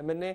MNA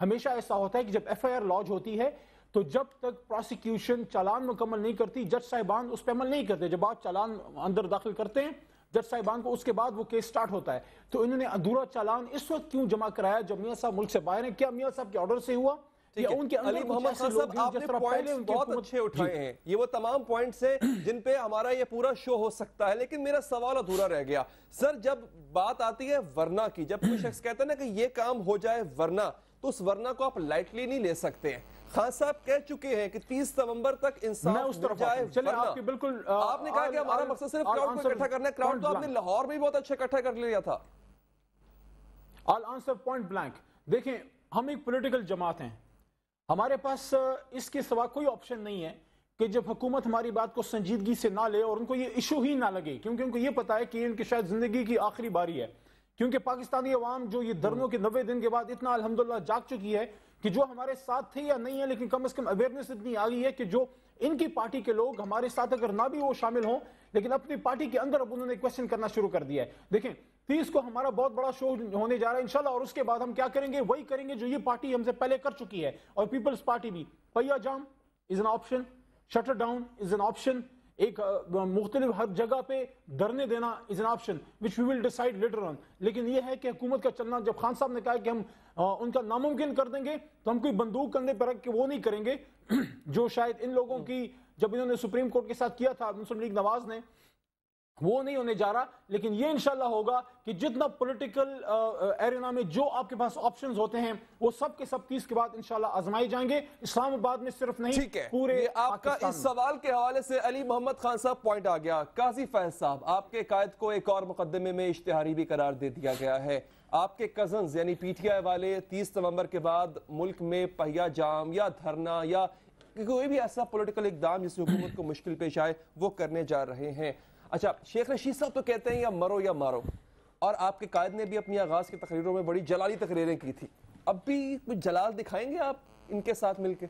ہمیشہ ایسا ہوتا ہے کہ جب FIR لانچ ہوتی ہے تو جب تک پروسیکیوشن چالان مکمل نہیں کرتی جج صاحبان اس پہ عمل نہیں کرتے. جب آپ چالان اندر داخل کرتے ہیں جج صاحبان کو اس کے بعد وہ کیس سٹارٹ ہوتا ہے. تو انہوں نے ادھورا چالان اس وقت کیوں جمع کرایا جب میاں صاحب ملک سے باہر ہیں؟ کیا میاں صاحب کے آرڈر سے ہوا یا ان کے علی اندر محمد خان صاحب آپ نے پوائنٹس بہت اچھے اٹھائے ہیں. یہ وہ تمام پوائنٹس ہیں جن پہ ہمارا یہ پورا شو ہو سکتا ہے, لیکن میرا سوال ادھورا رہ گیا. سر جب بات آتی ہے ورنہ کی, جب کوئی شخص کہتا ہے نا کہ یہ کام ہو جائے ورنہ, تو اس ورنہ کو آپ لائٹلی نہیں لے سکتے ہیں. خان صاحب کہہ چکے ہیں کہ 30 نومبر تک انصاف مل جائے ورنہ. بالکل آپ نے کہا کہ ہمارا مقصد صرف کراؤڈ کو اکٹھا کرنا ہے. کراؤڈ تو آپ نے لاہور میں بہت اچھا اکٹھا کر لیا تھا. I'll answer point blank. دیکھیں ہم ایک پولیٹیکل جماعت ہیں, ہمارے پاس اس کے سوا کوئی آپشن نہیں ہے کہ جب حکومت ہماری بات کو سنجیدگی سے نہ لے اور ان کو یہ ایشو ہی نہ لگے, کیونکہ ان کو یہ پتا ہے کہ ان کی شاید زندگی کی آخری باری ہے. کیونکہ پاکستانی عوام جو یہ دھرنوں کے 90 دن کے بعد اتنا الحمدللہ جاگ چکی ہے کہ جو ہمارے ساتھ تھے یا نہیں ہے, لیکن کم از کم اویئرنیس اتنی آ گئی ہے کہ جو ان کی پارٹی کے لوگ ہمارے ساتھ اگر نہ بھی وہ شامل ہوں لیکن اپنی پارٹی کے اندر اب انہوں نے کویسچن کرنا شروع کر دیا ہے. دیکھیں 30 کو ہمارا بہت بڑا شو ہونے جا رہا ہے انشاءاللہ, اور اس کے بعد ہم کیا کریں گے, وہی کریں گے جو یہ پارٹی ہم سے پہلے کر چکی ہے. اور پیپلز پارٹی بھی پہیا جام as an option, shutter down as an option, ایک مختلف ہر جگہ پہ دھرنے دینا as an option which we will decide later on. لیکن یہ ہے کہ حکومت کا چلنا, جب خان صاحب نے کہا کہ ہم ان کا ناممکن کر دیں گے تو ہم کوئی بندوق کندھے پر رکھ کے وہ نہیں کریں گے جو شاید ان لوگوں کی جب انہوں نے سپریم کورٹ کے ساتھ کیا تھا مسلم لیگ نواز نے, وہ نہیں ہونے جا رہا. لیکن یہ انشاءاللہ ہوگا کہ جتنا پولیٹیکل ایرینا میں جو آپ کے پاس آپشنز ہوتے ہیں وہ سب کے سب 30 کے بعد انشاءاللہ آزمائے جائیں گے, اسلام آباد میں صرف نہیں پورے آپ کا اس سوال کے حوالے سے علی محمد خان صاحب پوائنٹ آ گیا. قاضی فیض صاحب, آپ کے قائد کو ایک اور مقدمے میں اشتہاری بھی قرار دے دیا گیا ہے. آپ کے کزنز یعنی PTI والے 30 نومبر کے بعد ملک میں پہیا جام یا دھرنا یا کوئی بھی ایسا پولیٹیکل اقدام جس سے حکومت کو مشکل پیش آئے وہ کرنے جا رہے ہیں. اچھا, شیخ رشید صاحب تو کہتے ہیں یا مرو یا مارو, اور آپ کے قائد نے بھی اپنی آغاز کی تقریروں میں بڑی جلالی تقریریں کی تھی. اب بھی کچھ جلال دکھائیں گے آپ ان کے ساتھ مل کے؟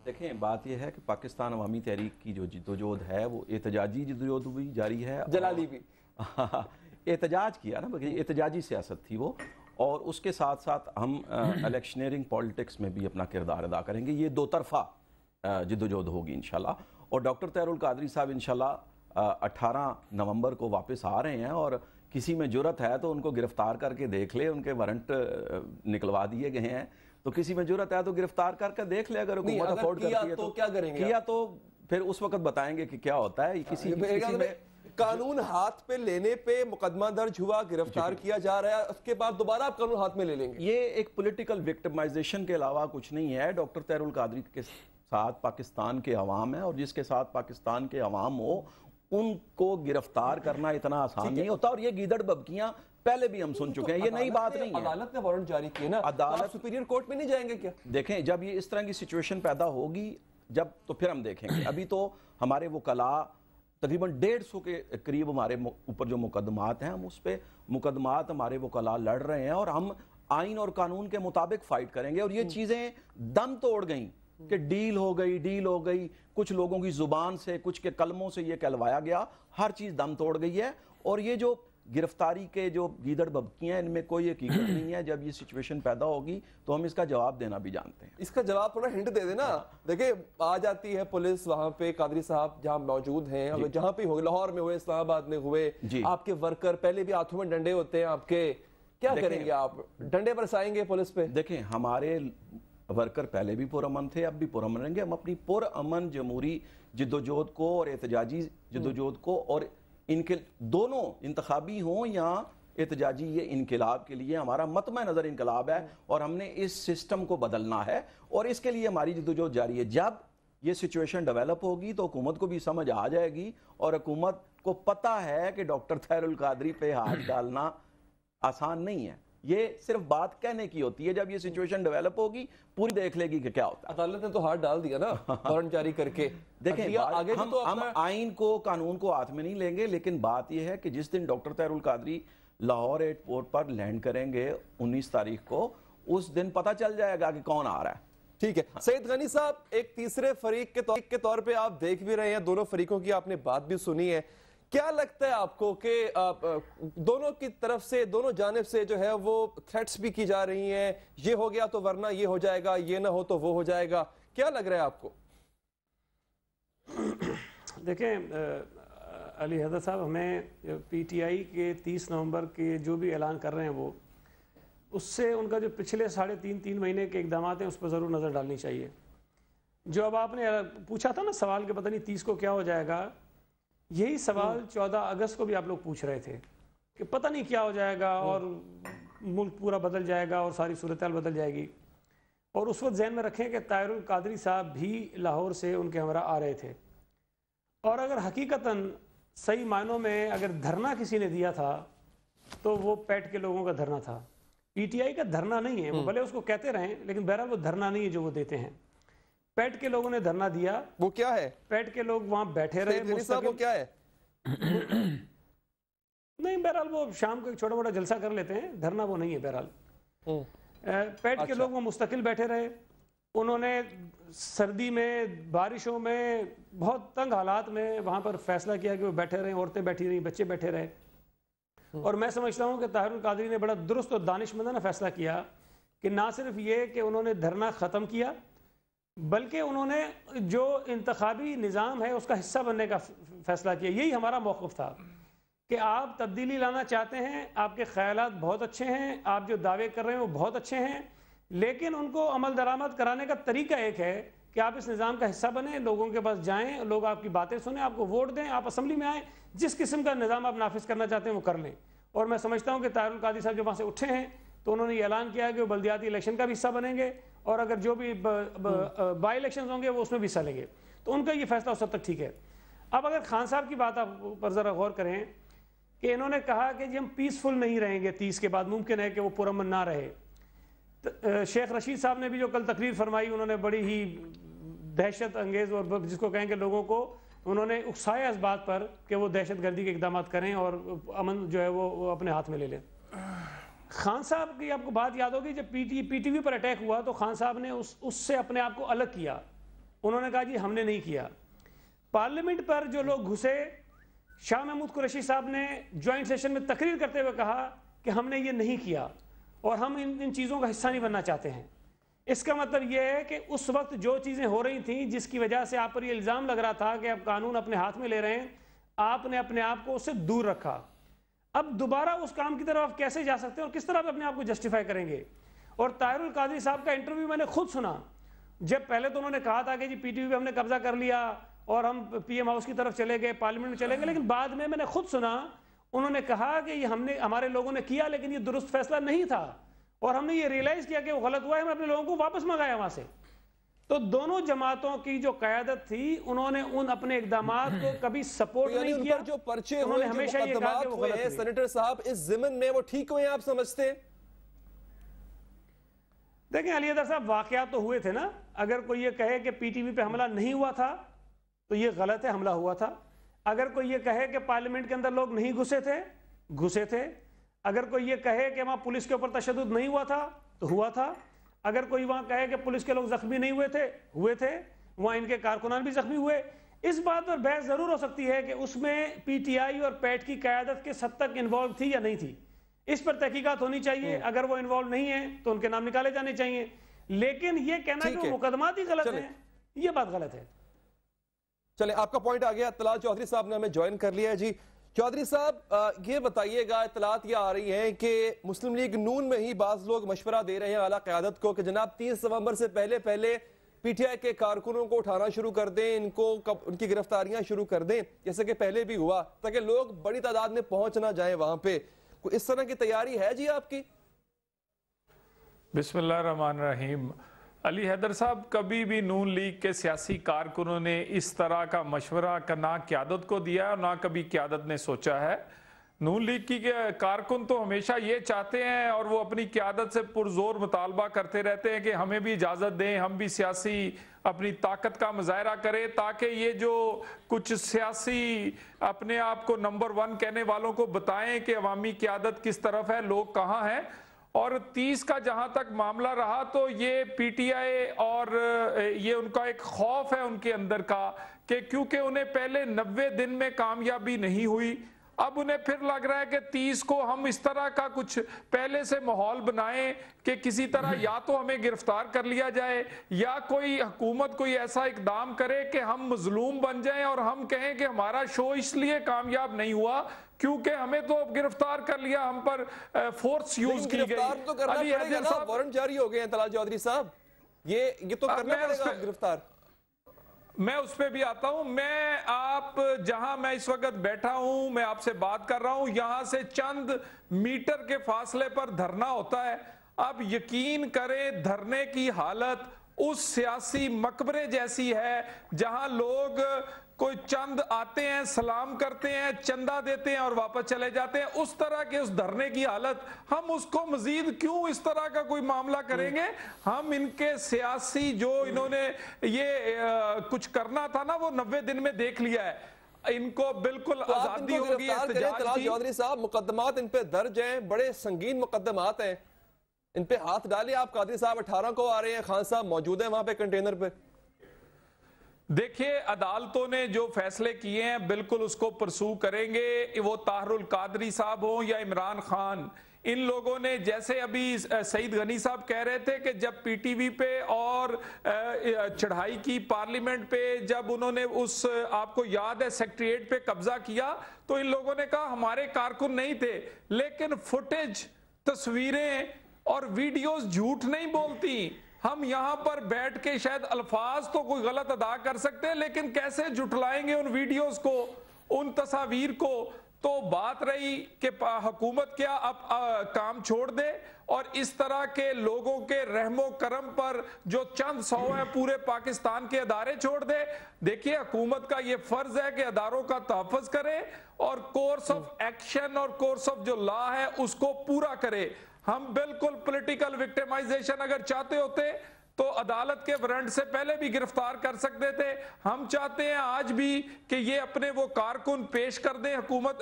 دیکھیں بات یہ ہے کہ پاکستان عوامی تحریک کی جو جدوجہد ہے وہ احتجاجی جدوجہد بھی جاری ہے, جلالی بھی احتجاج کیا نا, احتجاجی سیاست تھی وہ, اور اس کے ساتھ ساتھ ہم الیکشنیئرنگ پولیٹکس میں بھی اپنا کردار ادا کریں گے. یہ دو طرفہ جدوجہد ہوگی انشاءاللہ. اور ڈاکٹر طاہر القادری صاحب انشاءاللہ 18 نومبر کو واپس آ رہے ہیں, اور کسی میں جرت ہے تو ان کو گرفتار کر کے دیکھ لے, ان کے وارنٹ نکلوا دیے گئے ہیں, تو کسی میں جرت ہے تو گرفتار کر کے دیکھ لے. اگر حکومت افورڈ کرتی ہے تو کیا کریں گے, کیا تو پھر اس وقت بتائیں گے کہ کیا ہوتا ہے. کسی میں قانون ہاتھ پہ لینے پہ مقدمہ درج ہوا, گرفتار کیا جا رہا ہے, اس کے بعد دوبارہ آپ قانون ہاتھ میں لے لیں گے. یہ ایک پولیٹیکل وکٹمائزیشن کے علاوہ کچھ نہیں ہے. ڈاکٹر طاہر القادری کے ساتھ پاکستان کے عوام ہے, اور جس کے ساتھ پاکستان کے عوام ہو ان کو گرفتار کرنا اتنا آسان نہیں ہوتا. اور یہ گیدڑ ببکیاں پہلے بھی ہم سن چکے ہیں, یہ نئی بات نہیں ہے. عدالت نے وارنٹ جاری کیے نا, عدالت سپیریئر کورٹ میں نہیں جائیں گے کیا؟ دیکھیں جب یہ اس طرح کی سچویشن پیدا ہوگی جب, تو پھر ہم دیکھیں گے. ابھی تو ہمارے وکلاء تقریباً 150 کے قریب ہمارے اوپر جو مقدمات ہیں, ہم اس پہ مقدمات ہمارے وکلاء لڑ رہے ہیں, اور ہم آئین اور قانون کے مطابق فائٹ کریں گے. اور یہ چیزیں دم توڑ گئیں کہ ڈیل ہو گئی, کچھ لوگوں کی زبان سے, کچھ کے کلموں سے یہ کہلوایا گیا, ہر چیز دم توڑ گئی ہے. اور یہ جو گرفتاری کے جو گیدڑ ببکی ہیں ان میں کوئی حقیقت نہیں ہے. جب یہ سچویشن پیدا ہوگی تو ہم اس کا جواب دینا بھی جانتے ہیں. اس کا جواب تھوڑا ہنٹ دے دینا. دیکھیں آ جاتی ہے پولیس وہاں پہ, قادری صاحب جہاں موجود ہیں, اگر جہاں پہ ہوئے, لاہور میں ہوئے, اسلام آباد میں ہوئے, آپ کے ورکر پہلے بھی ہاتھوں میں ڈنڈے ہوتے ہیں آپ کے, کیا کریں گے آپ؟ ڈنڈے برسائیں گے پولیس پہ؟ دیکھیں ہمارے ورکر پہلے بھی پرامن تھے, اب بھی پرامن رہیں گے. ہم اپنی پرامن جمہوری جدوجہد کو اور احتجاجی جدوجہد کو, اور ان کے دونوں انتخابی ہوں یا احتجاجی, یہ انقلاب کے لیے ہمارا مطمع نظر انقلاب ہے, اور ہم نے اس سسٹم کو بدلنا ہے, اور اس کے لیے ہماری جدوجہد جاری ہے. جب یہ سچویشن ڈیولپ ہوگی تو حکومت کو بھی سمجھ آ جائے گی, اور حکومت کو پتہ ہے کہ ڈاکٹر طاہر القادری پہ ہاتھ ڈالنا آسان نہیں ہے. یہ صرف بات کہنے کی ہوتی ہے. جب یہ سچویشن ڈیولپ ہوگی پوری دیکھ لے گی کہ کیا ہوتا ہے. عدالت نے تو ہاتھ ڈال دیا نا وارنٹ جاری کر کے. دیکھیں ہم آئین کو, قانون کو ہاتھ میں نہیں لیں گے, لیکن بات یہ ہے کہ جس دن ڈاکٹر طاہر القادری لاہور ایئرپورٹ پر لینڈ کریں گے 19 تاریخ کو, اس دن پتہ چل جائے گا کہ کون آ رہا ہے. ٹھیک ہے سید غنی صاحب, ایک تیسرے فریق کے طور پہ آپ دیکھ بھی رہے ہیں, دونوں فریقوں کی آپ نے بات بھی سنی ہے, کیا لگتا ہے آپ کو کہ دونوں کی طرف سے، دونوں جانب سے جو ہے وہ تھریٹس بھی کی جا رہی ہیں، یہ ہو گیا تو ورنہ یہ ہو جائے گا، یہ نہ ہو تو وہ ہو جائے گا، کیا لگ رہا ہے آپ کو؟ دیکھیں علی حیدر صاحب، ہمیں پی ٹی آئی کے 30 نومبر کے جو بھی اعلان کر رہے ہیں وہ اس سے ان کا جو پچھلے 3.5 مہینے کے اقدامات ہیں اس پر ضرور نظر ڈالنی چاہیے. جو اب آپ نے پوچھا تھا نا سوال کہ پتہ نہیں 30 کو کیا ہو جائے گا، یہی سوال 14 اگست کو بھی آپ لوگ پوچھ رہے تھے کہ پتہ نہیں کیا ہو جائے گا اور ملک پورا بدل جائے گا اور ساری صورتحال بدل جائے گی. اور اس وقت ذہن میں رکھیں کہ طاہر القادری صاحب بھی لاہور سے ان کے ہمراہ آ رہے تھے، اور اگر حقیقتاً صحیح معنوں میں اگر دھرنا کسی نے دیا تھا تو وہ پیٹ کے لوگوں کا دھرنا تھا. پی ٹی آئی کا دھرنا نہیں ہے، وہ بھلے اس کو کہتے رہیں لیکن بہرحال وہ دھرنا نہیں ہے جو وہ دیتے ہیں. پیٹ کے لوگوں نے دھرنا دیا. وہ کیا ہے؟ پیٹ کے لوگ وہاں بیٹھے رہے. وہ کیا ہے؟ نہیں، بہرحال وہ شام کو ایک چھوٹا موٹا جلسہ کر لیتے ہیں، دھرنا وہ نہیں ہے. بہرحال پیٹ کے لوگ وہ مستقل بیٹھے رہے. انہوں نے سردی میں، بارشوں میں، بہت تنگ حالات میں وہاں پر فیصلہ کیا کہ وہ بیٹھے رہے. عورتیں بیٹھی رہیں، بچے بیٹھے رہے. اور میں سمجھتا ہوں کہ طاہر القادری نے بڑا درست اور دانشمندانہ فیصلہ کیا کہ نہ صرف یہ کہ انہوں نے دھرنا ختم کیا، بلکہ انہوں نے جو انتخابی نظام ہے اس کا حصہ بننے کا فیصلہ کیا. یہی ہمارا موقف تھا کہ آپ تبدیلی لانا چاہتے ہیں، آپ کے خیالات بہت اچھے ہیں، آپ جو دعوے کر رہے ہیں وہ بہت اچھے ہیں، لیکن ان کو عمل درآمد کرانے کا طریقہ ایک ہے کہ آپ اس نظام کا حصہ بنیں، لوگوں کے پاس جائیں، لوگ آپ کی باتیں سنیں، آپ کو ووٹ دیں، آپ اسمبلی میں آئیں، جس قسم کا نظام آپ نافذ کرنا چاہتے ہیں وہ کر لیں. اور میں سمجھتا ہوں کہ طاہر القادری صاحب جو وہاں سے اٹھے ہیں تو انہوں نے یہ اعلان کیا کہ وہ بلدیاتی الیکشن کا بھی حصہ بنیں گے، اور اگر جو بھی بائی الیکشنز ہوں گے وہ اس میں بھی حصہ لیں گے. تو ان کا یہ فیصلہ اس حد تک ٹھیک ہے. اب اگر خان صاحب کی بات آپ پر ذرا غور کریں کہ انہوں نے کہا کہ جی ہم پیسفل نہیں رہیں گے 30 کے بعد، ممکن ہے کہ وہ پرامن نہ رہے. شیخ رشید صاحب نے بھی جو کل تقریر فرمائی، انہوں نے بڑی ہی دہشت انگیز اور جس کو کہیں کہ لوگوں کو انہوں نے اکسایا اس بات پر کہ وہ دہشت گردی کے اقدامات کریں اور امن جو ہے وہ اپنے ہاتھ میں لے لیں. خان صاحب کی آپ کو بات یاد ہوگی، جب پی ٹی وی پر اٹیک ہوا تو خان صاحب نے اس سے اپنے آپ کو الگ کیا. انہوں نے کہا جی ہم نے نہیں کیا. پارلیمنٹ پر جو لوگ گھسے، شاہ محمود قریشی صاحب نے جوائنٹ سیشن میں تقریر کرتے ہوئے کہا کہ ہم نے یہ نہیں کیا اور ہم ان چیزوں کا حصہ نہیں بننا چاہتے ہیں. اس کا مطلب یہ ہے کہ اس وقت جو چیزیں ہو رہی تھیں جس کی وجہ سے آپ پر یہ الزام لگ رہا تھا کہ آپ قانون اپنے ہاتھ میں لے رہے ہیں، آپ نے اپنے آپ کو اس سے دور رکھا. اب دوبارہ اس کام کی طرف آپ کیسے جا سکتے ہیں اور کس طرح آپ اپنے آپ کو جسٹیفائی کریں گے؟ اور طاہر القادری صاحب کا انٹرویو میں نے خود سنا. جب پہلے تو انہوں نے کہا تھا کہ جی پی ٹی وی پہ ہم نے قبضہ کر لیا اور ہم پی ایم ہاؤس کی طرف چلے گئے، پارلیمنٹ میں چلے گئے، لیکن بعد میں نے خود سنا انہوں نے کہا کہ یہ ہمارے لوگوں نے کیا لیکن یہ درست فیصلہ نہیں تھا اور ہم نے یہ ریئلائز کیا کہ وہ غلط ہوا ہے، ہم نے اپنے لوگوں کو واپس منگایا وہاں سے. تو دونوں جماعتوں کی جو قیادت تھی انہوں نے ان اپنے اقدامات کو کبھی سپورٹ نہیں کیا. جو پرچے ہوئے، جو مقدمات ہوئے ہیں سینیٹر صاحب، اس ضمن میں وہ ٹھیک ہوئے ہیں آپ سمجھتے ہیں؟ دیکھیں علی حیدر صاحب، واقعات تو ہوئے تھے نا. اگر کوئی یہ کہے کہ پی ٹی وی پہ حملہ نہیں ہوا تھا تو یہ غلط ہے، حملہ ہوا تھا. اگر کوئی یہ کہے کہ پارلیمنٹ کے اندر لوگ نہیں گھسے تھے. اگر کوئی یہ کہے کہ وہاں پولیس کے اوپر تشدد نہیں ہوا تھا تو ہوا تھا. اگر کوئی وہاں کہے کہ پولیس کے لوگ زخمی نہیں ہوئے تھے، وہاں ان کے کارکنان بھی زخمی ہوئے. اس بات پر بحث ضرور ہو سکتی ہے کہ اس میں پی ٹی آئی اور پیٹ کی قیادت کس حد تک انوالو تھی یا نہیں تھی. اس پر تحقیقات ہونی چاہیے. اگر وہ انوالو نہیں ہیں تو ان کے نام نکالے جانے چاہیے. لیکن یہ کہنا کہ وہ مقدمات ہی غلط ہیں، یہ بات غلط ہے. چلیں، آپ کا پوائنٹ آ گیا. طلال چودھری صاحب نے ہمیں جوائن کر لیا ہے. جی چودھری صاحب، یہ بتائیے گا، اطلاعات یہ آ رہی ہیں کہ مسلم لیگ نون میں ہی بعض لوگ مشورہ دے رہے ہیں اعلیٰ قیادت کو کہ جناب 30 نومبر سے پہلے پی ٹی آئی کے کارکنوں کو اٹھانا شروع کر دیں، ان کی گرفتاریاں شروع کر دیں جیسے کہ پہلے بھی ہوا، تاکہ لوگ بڑی تعداد میں پہنچ نہ جائیں وہاں پہ. کوئی اس طرح کی تیاری ہے جی آپ کی؟ بسم اللہ الرحمن الرحیم. علی حیدر صاحب، کبھی بھی نون لیگ کے سیاسی کارکنوں نے اس طرح کا مشورہ نہ قیادت کو دیا اور نہ کبھی قیادت نے سوچا ہے. نون لیگ کی کارکن تو ہمیشہ یہ چاہتے ہیں اور وہ اپنی قیادت سے پرزور مطالبہ کرتے رہتے ہیں کہ ہمیں بھی اجازت دیں، ہم بھی سیاسی اپنی طاقت کا مظاہرہ کریں، تاکہ یہ جو کچھ سیاسی اپنے آپ کو نمبر 1 کہنے والوں کو بتائیں کہ عوامی قیادت کس طرف ہے، لوگ کہاں ہیں. اور 30 کا جہاں تک معاملہ رہا تو یہ پی ٹی آئی اور یہ ان کا ایک خوف ہے ان کے اندر کا کہ کیونکہ انہیں پہلے 90 دن میں کامیابی نہیں ہوئی، اب انہیں پھر لگ رہا ہے کہ 30 کو ہم اس طرح کا کچھ پہلے سے ماحول بنائیں کہ کسی طرح یا تو ہمیں گرفتار کر لیا جائے یا کوئی حکومت کوئی ایسا اقدام کرے کہ ہم مظلوم بن جائیں اور ہم کہیں کہ ہمارا شو اس لیے کامیاب نہیں ہوا کیونکہ ہمیں تو گرفتار کر لیا، ہم پر فورس یوز کی گئی۔ گرفتار تو کرنا پڑے گا، وارنٹ جاری ہو گئے ہیں طلال چودھری صاحب، یہ تو کرنا پڑے گا گرفتار۔ میں اس پہ بھی آتا ہوں، میں آپ جہاں میں اس وقت بیٹھا ہوں، میں آپ سے بات کر رہا ہوں، یہاں سے چند میٹر کے فاصلے پر دھرنا ہوتا ہے۔ اب یقین کریں دھرنے کی حالت اس سیاسی مقبرے جیسی ہے جہاں لوگ کوئی چند آتے ہیں، سلام کرتے ہیں، چندہ دیتے ہیں اور واپس چلے جاتے ہیں، اس طرح کے اس دھرنے کی حالت۔ ہم اس کو مزید کیوں اس طرح کا کوئی معاملہ کریں گے؟ ہم ان کے سیاسی جو انہوں نے یہ کچھ کرنا تھا نا وہ 90 دن میں دیکھ لیا ہے، ان کو بالکل آزادی ہوگی احتجاج طلال کی۔ چودھری صاحب مقدمات ان پہ درج ہیں، بڑے سنگین مقدمات ہیں، ان پہ ہاتھ ڈالیں آپ۔ قادری صاحب 18 کو آ رہے ہیں، خان صاحب موجود ہیں وہاں پہ کنٹینر پہ۔ دیکھیے عدالتوں نے جو فیصلے کیے ہیں بالکل اس کو پرسو کریں گے، وہ طاہر القادری صاحب ہوں یا عمران خان۔ ان لوگوں نے جیسے ابھی سعید غنی صاحب کہہ رہے تھے کہ جب پی ٹی وی پہ اور چڑھائی کی پارلیمنٹ پہ، جب انہوں نے اس آپ کو یاد ہے سیکریٹریٹ پہ قبضہ کیا تو ان لوگوں نے کہا ہمارے کارکن نہیں تھے، لیکن فوٹیج، تصویریں اور ویڈیوز جھوٹ نہیں بولتی۔ ہم یہاں پر بیٹھ کے شاید الفاظ تو کوئی غلط ادا کر سکتے ہیں لیکن کیسے جھٹلائیں گے ان ویڈیوز کو، ان تصاویر کو؟ تو بات رہی کہ حکومت کیا اب کام چھوڑ دے اور اس طرح کے لوگوں کے رحم و کرم پر جو چند سو ہیں پورے پاکستان کے ادارے چھوڑ دے؟ دیکھیے حکومت کا یہ فرض ہے کہ اداروں کا تحفظ کرے اور کورس آف ایکشن اور کورس آف جو لا ہے اس کو پورا کرے۔ ہم بالکل پولیٹیکل وکٹیمائزیشن اگر چاہتے ہوتے تو عدالت کے وارنٹ سے پہلے بھی گرفتار کر سکتے تھے۔ ہم چاہتے ہیں آج بھی کہ یہ اپنے وہ کارکن پیش کر دیں حکومت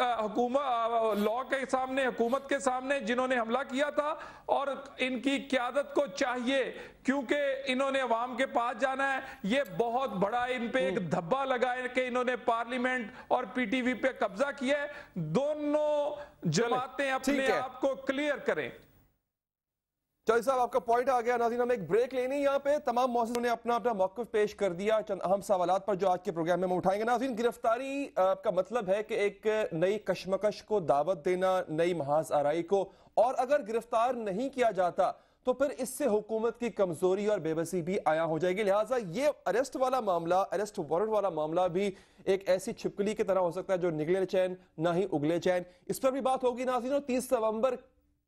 لا کے سامنے، حکومت کے سامنے جنہوں نے حملہ کیا تھا، اور ان کی قیادت کو چاہیے کیونکہ انہوں نے عوام کے پاس جانا ہے۔ یہ بہت بڑا ان پہ ایک دھبا لگا ہے کہ انہوں نے پارلیمنٹ اور پی ٹی وی پہ قبضہ کیا ہے۔ دونوں جماعتیں اپنے آپ کو کلیئر کریں۔ چودھری صاحب آپ کا پوائنٹ آ گیا۔ ناظرین ہم ایک بریک لینی یہاں پہ، تمام مؤسسوں نے اپنا موقف پیش کر دیا چند اہم سوالات پر جو آج کے پروگرام میں ہم اٹھائیں گے۔ ناظرین گرفتاری کا مطلب ہے کہ ایک نئی کشمکش کو دعوت دینا، نئی محاذ آرائی کو، اور اگر گرفتار نہیں کیا جاتا تو پھر اس سے حکومت کی کمزوری اور بے بسی بھی عیاں ہو جائے گی۔ لہٰذا یہ اریسٹ والا معاملہ، اریسٹ وارنٹ والا معاملہ بھی ایک ایسی چھپکلی کی طرح ہو سکتا ہے جو نگلے چین نہ ہی اگلے چین۔ اس پر بھی بات ہوگی ناظرین، اور 30 نومبر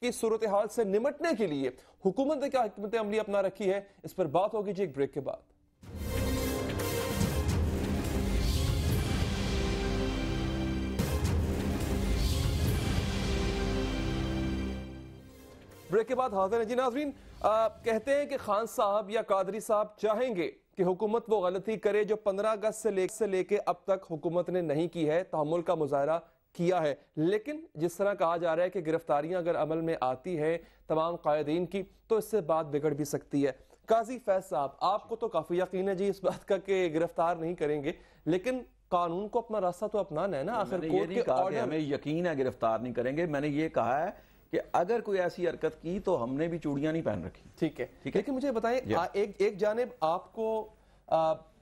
کی صورتحال سے نمٹنے کے لیے حکومت نے کیا حکمت عملی اپنا رکھی ہے، اس پر بات ہوگی جی ایک بریک کے بعد۔ بریک کے بعد حاضر ہیں جی ناظرین۔ کہتے ہیں کہ خان صاحب یا قادری صاحب چاہیں گے کہ حکومت وہ غلطی کرے جو 15 اگست سے لے کے اب تک حکومت نے نہیں کی ہے، تحمل کا مظاہرہ کیا ہے، لیکن جس طرح کہا جا رہا ہے کہ گرفتاریاں اگر عمل میں آتی ہیں تمام قائدین کی تو اس سے بات بگڑ بھی سکتی ہے۔ قاضی فیض صاحب آپ کو تو کافی یقین ہے جی اس بات کا کہ گرفتار نہیں کریں گے، لیکن قانون کو اپنا راستہ تو اپنانا ہے نا۔ آخر کورٹ کے آرڈر، ہمیں یقین ہے گرفتار نہیں کریں گے۔ میں نے یہ کہا ہے کہ اگر کوئی ایسی حرکت کی تو ہم نے بھی چوڑیاں نہیں پہن رکھی۔ ٹھیک ہے، لیکن مجھے بتائیں ایک جانب آپ کو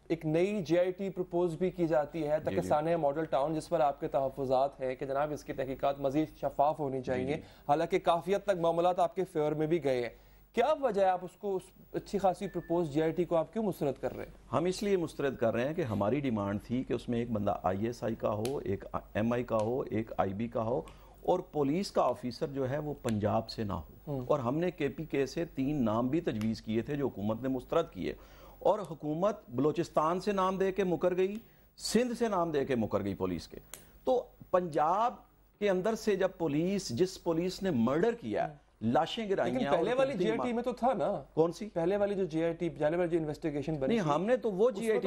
ایک نئی جے آئی ٹی پروپوز بھی کی جاتی ہے تکسانیہ ماڈل ٹاؤن، جس پر آپ کے تحفظات ہیں کہ جناب اس کی تحقیقات مزید شفاف ہونی چاہیے، حالانکہ کافی حد تک معاملات آپ کے فیور میں بھی گئے ہیں۔ کیا وجہ ہے آپ اس کو اچھی خاصی پروپوز جے آئی ٹی کو آپ کیوں مسترد کر رہے ہیں؟ ہم اس لیے مسترد کر رہے ہیں کہ ہماری ڈیمانڈ تھی کہ اس میں ایک بندہ آئی ایس آئی کا ہو، ایک ایم آئی کا ہو، ایک آئی بی کا ہو، اور پولیس کا آفیسر جو ہے وہ پنجاب سے نہ ہو۔ اور ہم نے کے پی کے سے 3 نام بھی تجویز کیے تھے جو حکومت نے مسترد کیے، اور حکومت بلوچستان سے نام دے کے مکر گئی، سندھ سے نام دے کے مکر گئی پولیس کے۔ تو پنجاب کے اندر سے جب جس پولیس نے مرڈر کیا، لاشیں گرائی ہیں، پہلے والی جے آئی ٹی میں تو تھا نا، کون سی پہلے والی جو جے آئی ٹی پہلے والی جو انویسٹیگیشن بنی، نہیں ہم نے تو وہ جے آئی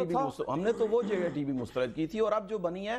ٹی بھی مسترد کی تھی، اور اب جو بنی ہے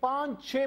5-6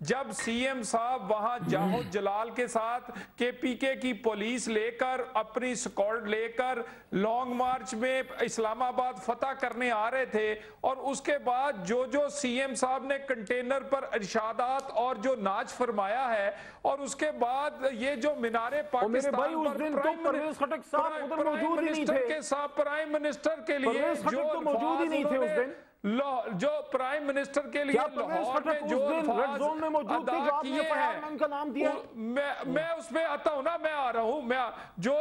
جب سی ایم صاحب وہاں جاہو جلال کے ساتھ کے پی کے کی پولیس لے کر اپنی سکواڈ لے کر لانگ مارچ میں اسلام آباد فتح کرنے آ رہے تھے، اور اس کے بعد جو سی ایم صاحب نے کنٹینر پر ارشادات اور جو ناچ فرمایا ہے، اور اس کے بعد یہ جو مینار پاکستان پرائم منسٹر کے لیے جو پرائم منسٹر کے لیے لاہور میں جو الفاظ ادا کیے ہیں، میں اس میں آتا ہوں نا، میں آ رہا ہوں، جو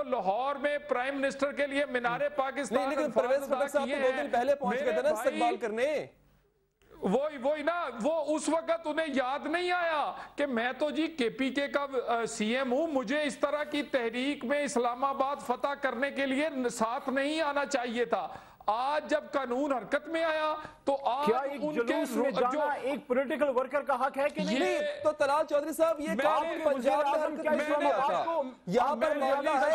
لاہور میں پرائم منسٹر کے لیے مینار پاکستان لیکن پرویز خٹک صاحب تو 2 دن پہلے پہنچ گئے تھے نا استقبال کرنے. وہی نا، وہ اس وقت انہیں یاد نہیں آیا کہ میں تو جی کے پی کے کا سی ایم ہوں، مجھے اس طرح کی تحریک میں اسلام آباد فتح کرنے کے لیے ساتھ نہیں آنا چاہیے تھا. آج جب قانون حرکت میں آیا تو آج کیا ایک جلوس میں جانا ایک پولیٹیکل ورکر کا حق ہے کہ نہیں؟ تو طلال چودھری صاحب یہ کام پنجاب میں حرکت میں نہیں آتا. یہاں پر معاملہ ہے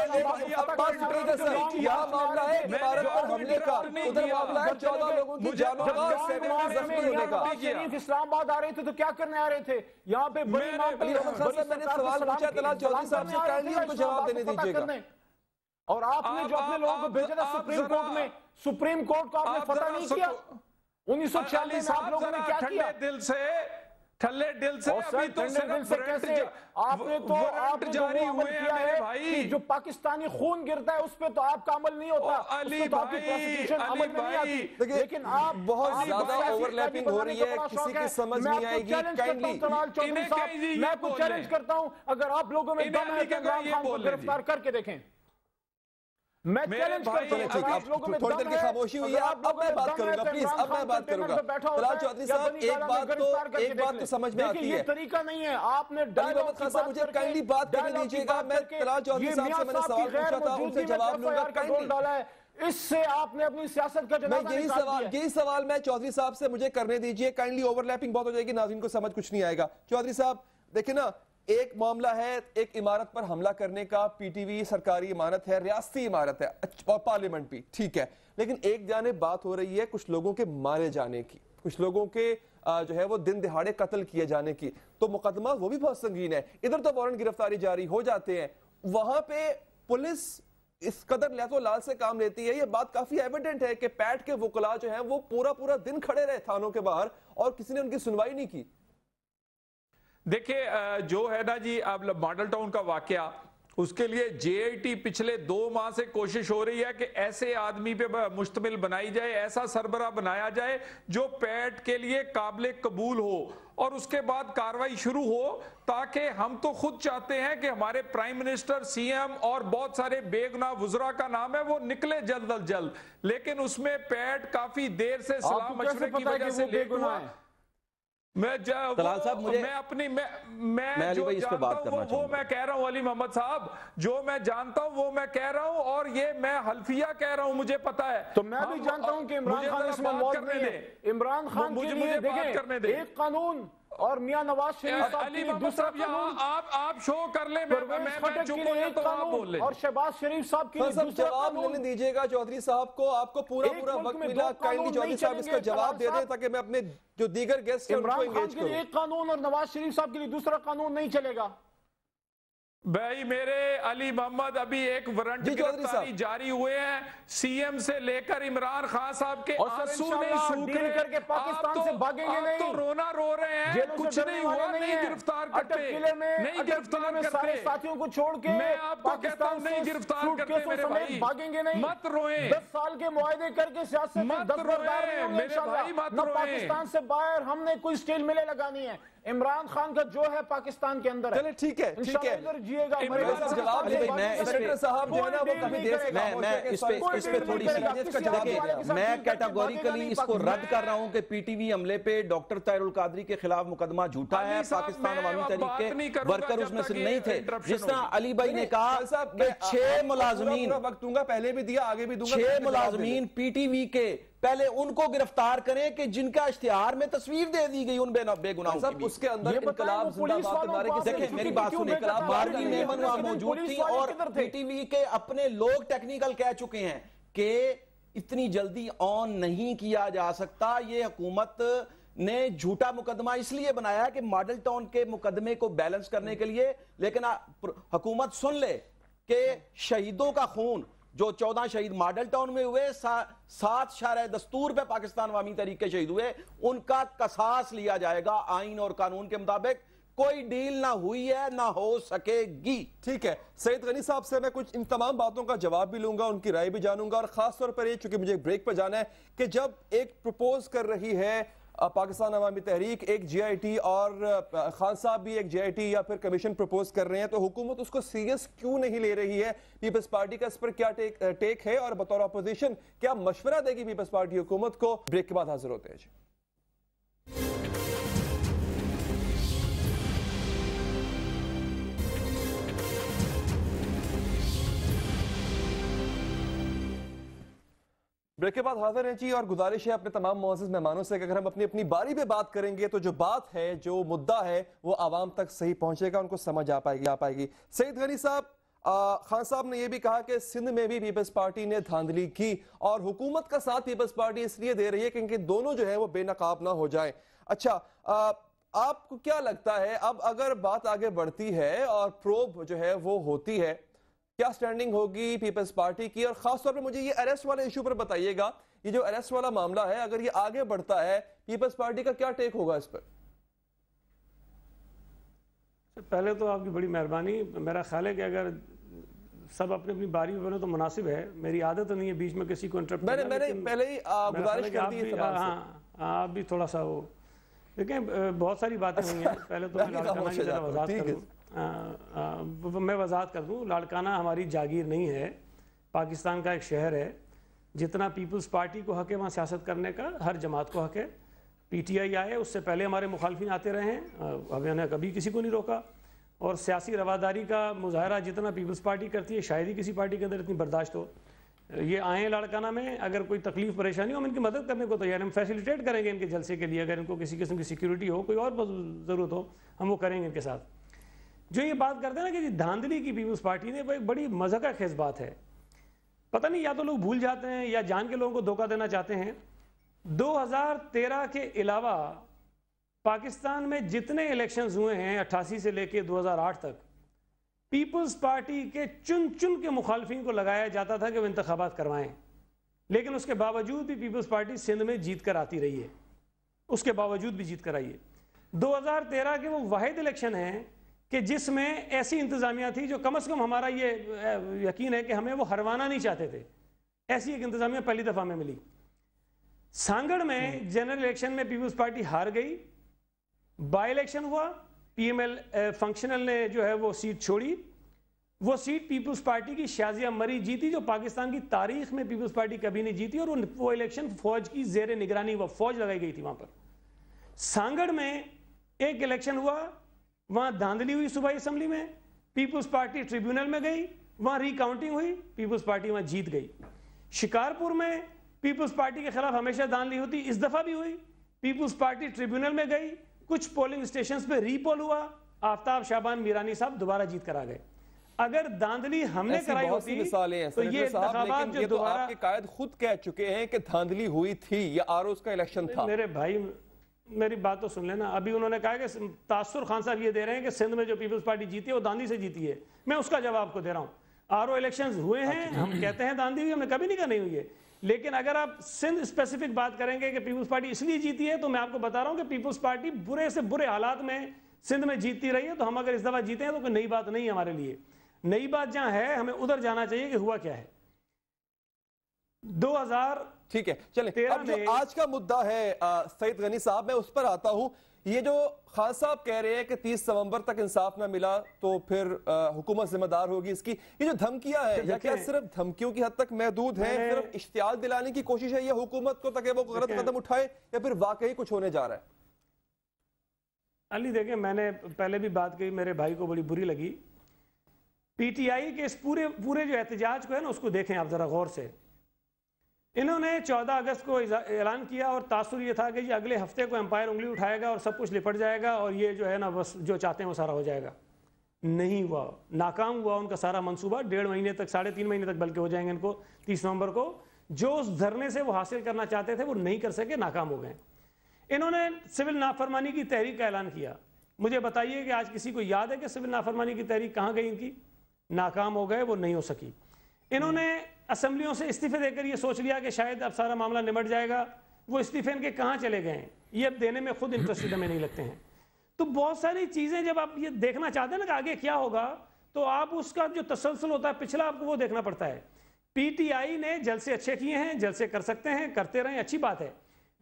یہاں معاملہ ہے عمارت پر حملے کا، ادھر معاملہ ہے 14 لوگوں کی جانوں کا، 70 زخمی ہونے کا. شریف اسلام آباد آ رہے تھے تو کیا کرنے آ رہے تھے یہاں پہ؟ علی محمد خان صاحب میں نے سوال پوچھا طلال چودھری صاحب سے، کائنڈلی ان کو جواب دینے دیجیے گا. اور آپ نے جو اپنے لوگوں کو بھیجا تھا سپریم کورٹ میں، سپریم کورٹ کو آپ نے فتح نہیں کیا. 1996 میں آپ لوگوں نے کیا کیا؟ ٹھلے دل سے ابھی تو آپ نے تو جاری ہوئے کیا ہے جو پاکستانی خون گرتا ہے اس پہ تو آپ کا عمل نہیں ہوتا، لیکن آپ بہت زیادہ اوورلیپنگ ہو رہی ہے، کسی کی سمجھ نہیں آئے گی. میں کو چیلنج کرتا ہوں، اگر آپ لوگوں میں دم ہے تو عمران خان کو گرفتار کر کے دیکھیں. میں چیلنج کرتا ہوں، اگر آپ لوگوں میں تھوڑی دیر کی خاموشی ہوئی ہے، اب میں بات کروں گا، پلیز اب میں بات کروں گا. طلال چودھری صاحب ایک بات تو سمجھ میں آتی ہے، یہ طریقہ نہیں ہے. آپ نے علی محمد خان صاحب مجھے کائنڈلی بات کرنے دیجیے گا. میں طلال چودھری صاحب سے میں نے سوال پوچھا تھا، ان سے جواب لوں گا کائنڈلی. اس سے آپ نے اپنی سیاست کا جنازہ نکال دیا. یہی سوال میں چودھری صاحب سے مجھے کرنے دیجیے. کائنڈلی اوورلیپنگ بہت ہو جائے گی، ناظرین کو سمجھ کچھ نہیں آئے گا. چودھری صاحب دیکھیں نا، ایک معاملہ ہے ایک عمارت پر حملہ کرنے کا، پی ٹی وی سرکاری عمارت ہے، ریاستی عمارت ہے اور پارلیمنٹ بھی، ٹھیک ہے. لیکن ایک جانب بات ہو رہی ہے کچھ لوگوں کے مارے جانے کی، کچھ لوگوں کے جو ہے وہ دن دہاڑے قتل کیے جانے کی، تو مقدمہ وہ بھی بہت سنگین ہے. ادھر تو وارنٹ گرفتاری جاری ہو جاتے ہیں، وہاں پہ پولیس اس قدر لہت و لال سے کام لیتی ہے. یہ بات کافی ایویڈنٹ ہے کہ پیٹ کے وکلاء جو ہیں وہ پورا دن کھڑے رہے تھانوں کے باہر اور کسی نے ان کی سنوائی نہیں کی. دیکھیں جو ہے نا جی، اب ماڈل ٹاؤن کا واقعہ، اس کے لیے جے آئی ٹی پچھلے 2 ماہ سے کوشش ہو رہی ہے کہ ایسے آدمی پہ مشتمل بنائی جائے، ایسا سربراہ بنایا جائے جو پیٹ کے لیے قابل قبول ہو، اور اس کے بعد کاروائی شروع ہو. تاکہ ہم تو خود چاہتے ہیں کہ ہمارے پرائم منسٹر، سی ایم اور بہت سارے بے گناہ وزراء کا نام ہے وہ نکلے جلد از جلد، لیکن اس میں پیٹ کافی دیر سے صلاح مشورے کی وجہ سے لیٹ ہوا. میں جو جانتا ہوں وہ میں کہہ رہا ہوں، علی محمد صاحب جو میں جانتا ہوں وہ میں کہہ رہا ہوں، اور یہ میں حلفیہ کہہ رہا ہوں، مجھے پتا ہے. تو میں بھی جانتا ہوں کہ عمران خان اس میں موجود نہیں ہے. عمران خان کے لیے دیکھیں ایک قانون اور میاں نواز شریف صاحب کے لیے دوسرا قانون. آپ شو کر لیں، میں چپ ہو گیا تو آپ بول لیں. اور شہباز شریف صاحب کے لیے دوسرا جواب لینے دیجیے گا چودھری صاحب کو. آپ کو پورا وقت ملا، کائنڈلی چودھری صاحب اس کا جواب دے دیں تاکہ میں اپنے جو دیگر گیسٹ ہیں ان کو انگیج کروں. ایک قانون اور نواز شریف صاحب کے لیے دوسرا قانون نہیں چلے گا. بھائی میرے علی محمد، ابھی ایک وارنٹ گرفتاری جاری ہوئے ہیں، سی ایم سے لے کر عمران خان صاحب کے آنسو نہیں سوکھ رہے. آپ تو رونا رو رہے ہیں، کچھ نہیں ہوا، نہیں گرفتار کرتے، نہیں گرفتار کرتے. ساتھیوں کو چھوڑ کے میں آپ کو کہتا ہوں نہیں گرفتار کرتے میرے بھائی، بھاگیں گے نہیں. مت روئیں، 10 سال کے معاہدے کر کے سیاست میں دستبردار نہیں ہوں گے انشاءاللہ. نہ پاکستان سے باہر ہم نے کوئی سٹیل ملے لگانی ہے. عمران خان کا جو ہے پاکستان کے اندر ہے. چلے ٹھیک ہے، ٹھیک ہے. میں کیٹاگوریکلی اس کو رد کر رہا ہوں کہ پی ٹی وی حملے پہ ڈاکٹر طاہر القادری کے خلاف مقدمہ جھوٹا ہے. پاکستان عوامی تحریک کے ورکر اس میں سے نہیں تھے. جس طرح علی بھائی نے کہا کہ 6 ملازمین، وقت دوں گا، پہلے بھی دیا آگے بھی دوں گا، 6 ملازمین پی ٹی وی کے پہلے ان کو گرفتار کریں کہ جن کا اشتہار میں تصویر دے دی گئی ان بے گناہوں کی. اس کے اندر انقلاب زندہ باد کے بارے کی دیکھیں میری بات سنیں، مارگی میمن وہاں موجود تھی اور پی ٹی وی کے اپنے لوگ ٹیکنیکل کہہ چکے ہیں کہ اتنی جلدی آن نہیں کیا جا سکتا. یہ حکومت نے جھوٹا مقدمہ اس لیے بنایا کہ ماڈل ٹاؤن کے مقدمے کو بیلنس کرنے کے لیے، لیکن حکومت سن لے کہ شہیدوں کا خون جو 14 شہید ماڈل ٹاؤن میں ہوئے، 7 شارع دستور پہ پاکستان عوامی تحریک کے شہید ہوئے، ان کا قصاص لیا جائے گا آئین اور قانون کے مطابق. کوئی ڈیل نہ ہوئی ہے، نہ ہو سکے گی. ٹھیک ہے، سعید غنی صاحب سے میں کچھ ان تمام باتوں کا جواب بھی لوں گا، ان کی رائے بھی جانوں گا، اور خاص طور پر یہ چونکہ مجھے بریک پہ جانا ہے کہ جب ایک پروپوز کر رہی ہے پاکستان عوامی تحریک، ایک جے آئی ٹی، اور خان صاحب بھی ایک جے آئی ٹی یا پھر کمیشن پروپوز کر رہے ہیں، تو حکومت اس کو سیریس کیوں نہیں لے رہی ہے؟ پیپلز پارٹی کا اس پر کیا ٹیک ہے، اور بطور اپوزیشن کیا مشورہ دے گی پیپلز پارٹی حکومت کو؟ بریک کے بعد حاضر ہوتے ہیں. بریک کے بعد حاضر ہیں جی، اور گزارش ہے اپنے تمام معزز مہمانوں سے کہ اگر ہم اپنی باری پہ بات کریں گے تو جو بات ہے، جو مدعا ہے، وہ عوام تک صحیح پہنچے گا، ان کو سمجھ آ پائے گی. سعید غنی صاحب، خان صاحب نے یہ بھی کہا کہ سندھ میں بھی پیپلز پارٹی نے دھاندلی کی، اور حکومت کا ساتھ پیپلز پارٹی اس لیے دے رہی ہے کہ ان کے دونوں جو ہیں وہ بے نقاب نہ ہو جائیں. اچھا، آپ کو کیا لگتا ہے اب اگر بات آگے بڑھتی ہے اور پروب جو ہے وہ ہوتی ہے، کیا سٹینڈنگ ہوگی پیپلز پارٹی کی؟ اور خاص طور پر مجھے یہ اریسٹ والے ایشو پر بتائیے گا، یہ جو اریسٹ والا معاملہ ہے اگر یہ آگے بڑھتا ہے، پیپلز پارٹی کا کیا ٹیک ہوگا اس پر؟ پہلے تو آپ کی بڑی مہربانی. میرا خیال ہے کہ اگر سب اپنی اپنی باری پہ بولیں تو مناسب ہے. میری عادت نہیں ہے بیچ میں کسی کو انٹرپٹ کرنا. میں نے پہلے ہی گزارش کر دی ہے. آپ بھی تھوڑا سا وہ دیکھیں، بہت ساری باتیں ہوئی ہیں. پہلے تو میں وضاحت کر دوں. لاڑکانہ ہماری جاگیر نہیں ہے، پاکستان کا ایک شہر ہے. جتنا پیپلز پارٹی کو حق ہے وہاں سیاست کرنے کا، ہر جماعت کو حق ہے. پی ٹی آئی آئے، اس سے پہلے ہمارے مخالفین آتے رہے ہیں، ہم نے کبھی کسی کو نہیں روکا. اور سیاسی رواداری کا مظاہرہ جتنا پیپلز پارٹی کرتی ہے شاید ہی کسی پارٹی کے اندر اتنی برداشت ہو. یہ آئیں لاڑکانہ میں، اگر کوئی تکلیف پریشانی ہو ہم ان کی مدد کرنے کو تیار ہیں. ہم فیسیلیٹیٹ کریں گے ان کے جلسے کے لیے. اگر ان کو کسی قسم کی سیکیورٹی ہو، کوئی اور ضرورت ہو، ہم وہ کریں گے ان کے ساتھ. جو یہ بات کرتے ہیں نا کہ دھاندلی کی پیپلز پارٹی نے، وہ ایک بڑی مذہقہ خیز بات ہے. پتہ نہیں یا تو لوگ بھول جاتے ہیں یا جان کے لوگوں کو دھوکہ دینا چاہتے ہیں. 2013 کے علاوہ پاکستان میں جتنے الیکشنز ہوئے ہیں 88 سے لے کے 2008 تک، پیپلز پارٹی کے چن کے مخالفین کو لگایا جاتا تھا کہ وہ انتخابات کروائیں. لیکن اس کے باوجود بھی پیپلز پارٹی سندھ میں جیت کر آتی رہی ہے. اس کے باوجود بھی جیت کر آئی ہے. 2013 کے وہ واحد الیکشن ہیں کہ جس میں ایسی انتظامیہ تھی جو کم از کم ہمارا یہ یقین ہے کہ ہمیں وہ ہروانا نہیں چاہتے تھے. ایسی ایک انتظامیہ پہلی دفعہ میں ملی. سانگڑ میں جنرل الیکشن میں پیپلز پارٹی ہار گئی. بائی الیکشن ہوا، پی ایم ایل فنکشنل نے جو ہے وہ سیٹ چھوڑی. وہ سیٹ پیپلز پارٹی کی شازیہ مری جیتی، جو پاکستان کی تاریخ میں پیپلز پارٹی کبھی نہیں جیتی. اور وہ الیکشن فوج کی زیر نگرانی، وہ فوج لگائی گئی تھی وہاں پر. سانگڑ میں ایک الیکشن ہوا، وہاں دھاندلی ہوئی صوبائی اسمبلی میں، پیپلز پارٹی ٹریبیونل میں گئی، وہاں ری کاؤنٹنگ ہوئی، پیپلز پارٹی وہاں جیت گئی. شکارپور میں پیپلز پارٹی کے خلاف ہمیشہ دھاندلی ہوتی، اس دفعہ بھی ہوئی. پیپلز پارٹی ٹریبیونل میں گئی، کچھ پولنگ اسٹیشنز پہ ری پول ہوا، آفتاب شعبان میرانی صاحب دوبارہ جیت کر آ گئے. اگر دھاندلی ہم نے کرائی ہوتی تو یہ انتخابات جو دوبارہ، آپ کے قائد خود کہہ چکے ہیں کہ دھاندلی ہوئی تھی، یہ آر اوز کا الیکشن تھا. میرے بھائی میری بات تو سن لینا. ابھی انہوں نے کہا کہ تاثر خان صاحب یہ دے رہے ہیں کہ سندھ میں جو پیپلز پارٹی جیتی ہے وہ دھاندلی سے جیتی ہے. میں اس کا جواب کو دے رہا ہوں. آر او الیکشنز ہوئے ہیں، ہم کہتے ہیں دھاندلی ہوئی، ہم نے کبھی نہیں کہا نہیں ہوئی ہے. لیکن اگر آپ سندھ اسپیسیفک بات کریں گے کہ پیپلز پارٹی اس لیے جیتی ہے، تو میں آپ کو بتا رہا ہوں کہ پیپلز پارٹی برے سے برے حالات میں سندھ میں جیتتی رہی ہے. تو ہم اگر اس دفعہ جیتے ہیں تو کوئی نئی بات نہیں ہے ہمارے لیے. نئی بات جہاں ہے ہمیں ادھر جانا چاہیے کہ ہوا کیا ہے. 2000 ٹھیک ہے، چلیں اب جو آج کا مدعا ہے سعید غنی صاحب، میں اس پر آتا ہوں. یہ جو خان صاحب کہہ رہے ہیں کہ 30 نومبر تک انصاف نہ ملا تو پھر حکومت ذمہ دار ہوگی اس کی، یہ جو دھمکیاں ہیں یا کیا صرف دھمکیوں کی حد تک محدود ہیں، صرف اشتعال دلانے کی کوشش ہے یہ حکومت کو تاکہ وہ غلط قدم اٹھائے، یا پھر واقعی کچھ ہونے جا رہا ہے؟ علی دیکھیں، میں نے پہلے بھی بات کی، میرے بھائی کو بڑی بری لگی. پی ٹی آئی کے اس پورے جو احتجاج کو ہے نا، اس کو دیکھیں آپ ذرا غور سے. انہوں نے 14 اگست کو اعلان کیا اور تاثر یہ تھا کہ یہ اگلے ہفتے کو امپائر انگلی اٹھائے گا اور سب کچھ لپٹ جائے گا اور یہ جو ہے نا بس جو چاہتے ہیں وہ سارا ہو جائے گا. نہیں ہوا، ناکام ہوا ان کا سارا منصوبہ. 1.5 مہینے تک، 3.5 مہینے تک بلکہ ہو جائیں گے ان کو 30 نومبر کو. جو اس دھرنے سے وہ حاصل کرنا چاہتے تھے وہ نہیں کر سکے، ناکام ہو گئے. انہوں نے سول نافرمانی کی تحریک کا اعلان کیا. مجھے بتائیے کہ آج کسی کو یاد ہے کہ سول نافرمانی کی تحریک کہاں گئی ان کی؟ ناکام ہو گئے, وہ نہیں ہو سکی. انہوں نے اسمبلیوں سے استعفے دے کر یہ سوچ لیا کہ شاید اب سارا معاملہ نمٹ جائے گا. وہ استعفے ان کے کہاں چلے گئے ہیں؟ یہ اب دینے میں خود انٹرسٹڈ ہمیں نہیں لگتے ہیں. تو بہت ساری چیزیں جب آپ یہ دیکھنا چاہتے ہیں نا کہ آگے کیا ہوگا, تو آپ اس کا جو تسلسل ہوتا ہے پچھلا آپ کو وہ دیکھنا پڑتا ہے. پی ٹی آئی نے جلسے اچھے کیے ہیں, جلسے کر سکتے ہیں, کرتے رہیں, اچھی بات ہے.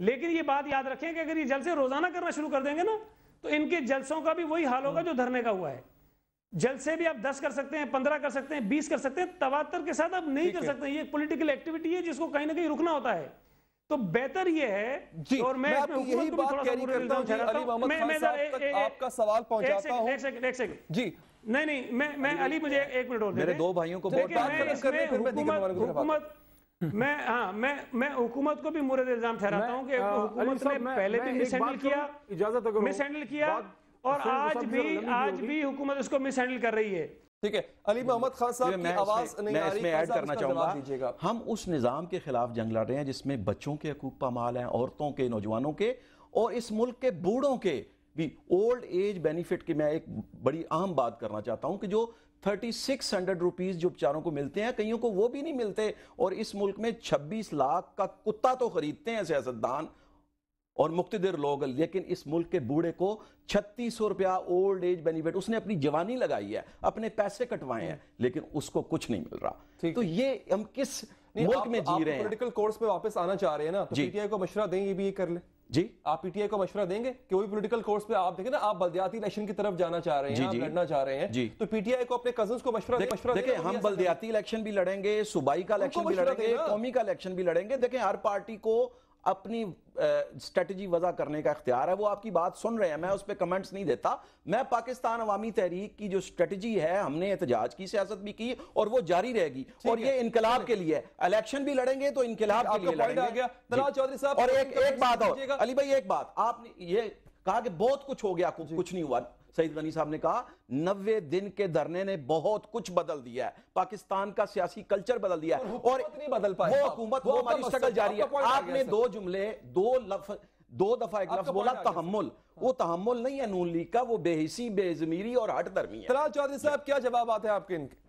لیکن یہ بات یاد رکھیں کہ اگر یہ جلسے روزانہ کرنا شروع کر دیں گے نا, تو ان کے جلسوں کا بھی وہی حال ہوگا جو دھرنے کا ہوا ہے. جلسے بھی آپ 10 کر سکتے ہیں, 15 کر سکتے ہیں, 20 کر سکتے ہیں, تواتر کے ساتھ آپ نہیں کر سکتے. یہ پولیٹیکل ایکٹیویٹی ہے جس کو کہیں نہ کہیں رکنا ہوتا ہے. تو بہتر یہ ہے, اور میں یہی بات کیری کرتا ہوں. علی محمد خان صاحب تک آپ کا سوال پہنچاتا ہوں. ایک سیکنڈ جی نہیں, میں علی مجھے 1 منٹ اور دے دیں. میرے 2 بھائیوں کو بہت میں حکومت کو بھی مورد الزام ٹھہراتا ہوں کہ حکومت نے پہلے بھی مس ہینڈل کیا اور آج بھی حکومت اس کو مس ہینڈل کر رہی ہے. ٹھیک ہے, علی محمد خان صاحب کی آواز نہیں آ رہی, میں ایڈ کرنا چاہوں گا. ہم اس نظام کے خلاف جنگ لڑ رہے ہیں جس میں بچوں کے حقوق پامال ہیں, عورتوں کے, نوجوانوں کے, اور اس ملک کے بوڑھوں کے بھی اولڈ ایج بینیفٹ کی میں ایک بڑی اہم بات کرنا چاہتا ہوں کہ جو 3600 روپیز جو بیچاروں کو ملتے ہیں, کئیوں کو وہ بھی نہیں ملتے. اور اس ملک میں 26 لاکھ کا کتا تو خریدتے ہیں سیاستدان اور مقتدر لوگ, لیکن اس ملک کے بوڑھے کو 3600 روپیہ اولڈ ایج بینیفٹ, اس نے اپنی جوانی لگائی ہے, اپنے پیسے کٹوائے ہیں, لیکن اس کو کچھ نہیں مل رہا. تو یہ ہم کس ملک میں جی رہے ہیں؟ پولیٹیکل کورس پہ واپس آنا چاہ رہے ہیں نا, تو پی ٹی آئی کو مشورہ دیں, یہ بھی یہ کر لیں. جی آپ پی ٹی آئی کو مشورہ دیں گے کہ وہی پولیٹیکل کورس پہ آپ دیکھیں نا, آپ بلدیاتی الیکشن کی طرف جانا چاہ رہے ہیں, آپ لڑنا چاہ رہے ہیں, تو پی ٹی آئی کو اپنے کزنز کو مشورہ دیکھیں, ہم بلدیاتی الیکشن بھی لڑیں گے, صوبائی کا الیکشن بھی لڑیں گے, قومی کا الیکشن بھی لڑیں گے. دیکھیں, ہر پارٹی کو اپنی اسٹریٹجی وضع کرنے کا اختیار ہے. وہ آپ کی بات سن رہے ہیں, میں اس پہ کمنٹس نہیں دیتا. میں پاکستان عوامی تحریک کی جو اسٹریٹجی ہے, ہم نے احتجاج کی سیاست بھی کی اور وہ جاری رہے گی, اور یہ انقلاب کے لیے الیکشن بھی لڑیں گے تو انقلاب کے لیے لڑیں گے. طلال چودھری صاحب, اور ایک بات اور علی بھائی, ایک بات آپ نے یہ کہا کہ بہت کچھ ہو گیا, کچھ نہیں ہوا. سعید غنی صاحب نے کہا 90 دن کے دھرنے نے بہت کچھ بدل دیا ہے, پاکستان کا سیاسی کلچر بدل دیا ہے, اور نہیں بدل پائے وہ حکومت, وہ ہماری اسٹرگل جاری ہے. آپ نے 2 جملے 2 دفعہ ایک لفظ بولا تحمل, وہ تحمل نہیں ہے نون لیگ کا, وہ بے حسی, بے ضمیری اور ہٹ درمی ہے. طلال چودھری صاحب, کیا جوابات ہیں آپ کے ان کے؟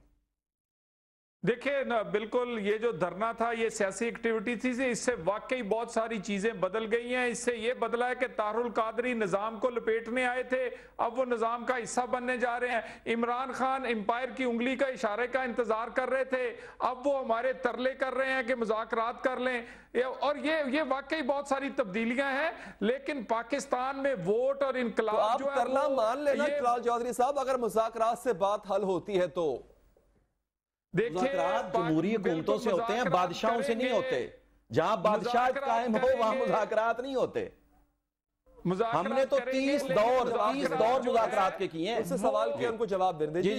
دیکھیں نا, بالکل یہ جو دھرنا تھا یہ سیاسی ایکٹیویٹی تھی, اس سے واقعی بہت ساری چیزیں بدل گئی ہیں. اس سے یہ بدلا ہے کہ طاہر القادری نظام کو لپیٹنے آئے تھے, اب وہ نظام کا حصہ بننے جا رہے ہیں. عمران خان امپائر کی انگلی کا اشارے کا انتظار کر رہے تھے, اب وہ ہمارے ترلے کر رہے ہیں کہ مذاکرات کر لیں. اور یہ واقعی بہت ساری تبدیلیاں ہیں, لیکن پاکستان میں ووٹ اور انقلاب جو ہے, آپ ترلا مان لینا طلال چودھری صاحب, اگر مذاکرات سے بات حل ہوتی ہے تو مذاکرات جمہوری حکومتوں سے ہوتے ہیں, بادشاہوں سے نہیں ہوتے. جہاں بادشاہ قائم ہو وہاں مذاکرات نہیں ہوتے. ہم نے تو 30 دور مذاکرات کے کیے ہیں. اس سے سوال کیا, ان کو جواب دیں. جی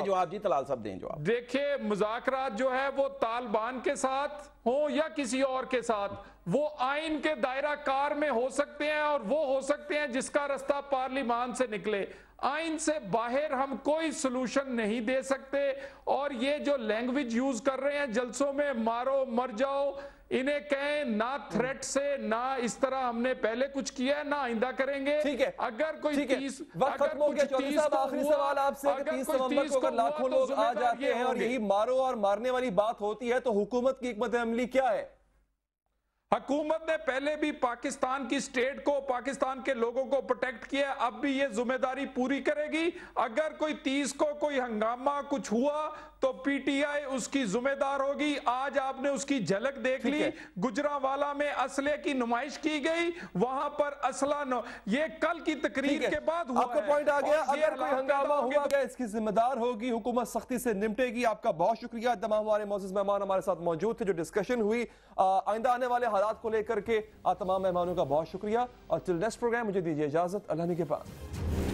جواب, جی طلال صاحب دیں جواب. دیکھیں, مذاکرات جو ہے وہ طالبان کے ساتھ ہوں یا کسی اور کے ساتھ, وہ آئین کے دائرہ کار میں ہو سکتے ہیں, اور وہ ہو سکتے ہیں جس کا رستہ پارلیمان سے نکلے. آئین سے باہر ہم کوئی سلوشن نہیں دے سکتے. اور یہ جو لینگویج یوز کر رہے ہیں جلسوں میں, مارو مر جاؤ, انہیں کہیں نہ تھریٹ سے, نہ اس طرح ہم نے پہلے کچھ کیا ہے, نہ آئندہ کریں گے. اگر کوئی 30 وقت ختم ہو گیا. چودھری صاحب, آخری سوال آپ سے, 30 نومبر کو اگر لاکھوں لوگ آ جاتے ہیں اور یہی مارو اور مارنے والی بات ہوتی ہے, تو حکومت کی حکمت عملی کیا ہے؟ حکومت نے پہلے بھی پاکستان کی سٹیٹ کو, پاکستان کے لوگوں کو پروٹیکٹ کیا, اب بھی یہ ذمہ داری پوری کرے گی. اگر کوئی 30 کو کوئی ہنگامہ کچھ ہوا تو پی ٹی آئی اس کی ذمہ دار ہوگی. آج آپ نے اس کی جھلک دیکھ لی, گجرانوالہ میں اسلحے کی نمائش کی گئی, وہاں پر اسلحہ, یہ کل کی تقریر کے بعد ہوا ہے. آپ کو پوائنٹ آ گیا. اگر کوئی ہنگامہ ہوا گیا, اس کی ذمہ دار ہوگی حکومت, سختی سے نمٹے گی. آپ کا بہت شکریہ. تمام ہمارے معزز مہمان ہمارے ساتھ موجود تھے, جو ڈسکشن ہوئی آئندہ آنے والے حالات کو لے کر کے, تمام مہمانوں کا بہت شکریہ. اور ٹل نیکسٹ پروگرام مجھے دیجیے اجازت. اللہ نے کے پاس.